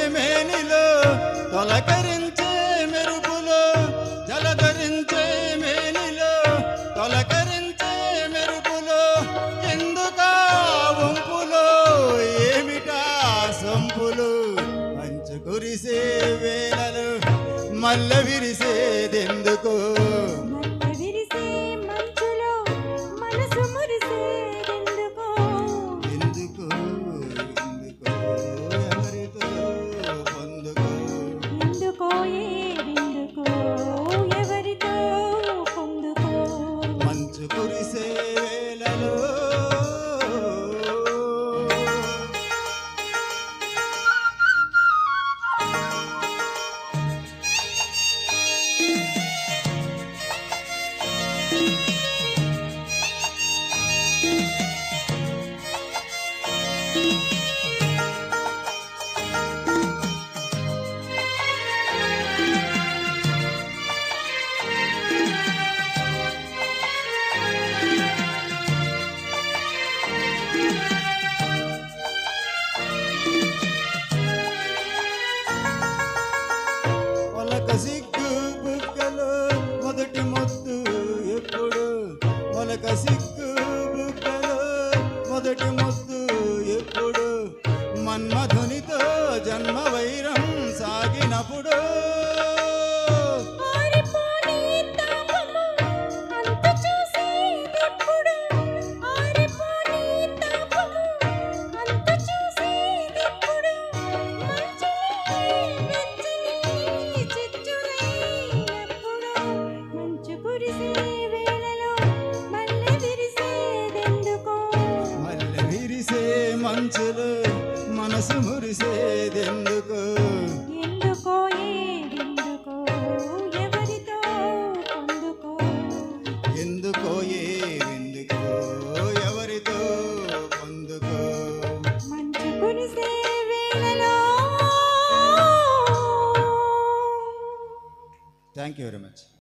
మేనిలో తొలకరించే మెరుపులో జలధరించే మేనిలో తొలకరించే మెరుపులో ఎందుకా వంపులో ఏమిటా సంపులు మంచు కురిసే వేళలు మల్లె విరిసేదెందుకు సిగ్గు బుగ్గలో మొదటి ముద్దు ఎప్పుడు మొలక సిగ్గు బుగ్గలో మొదటి ముద్దు ఎప్పుడు మన్మధునితో జన్మ వైరం సాగినప్పుడు మంచులు మనసు మురిసేదెందుకు ఎందుకో ఎందుకో ఎవరితో పొందుకో ఎందుకో ఎందుకో ఎవరితో పొందుకో మంచు కురిసే వేళలో. Thank you very much.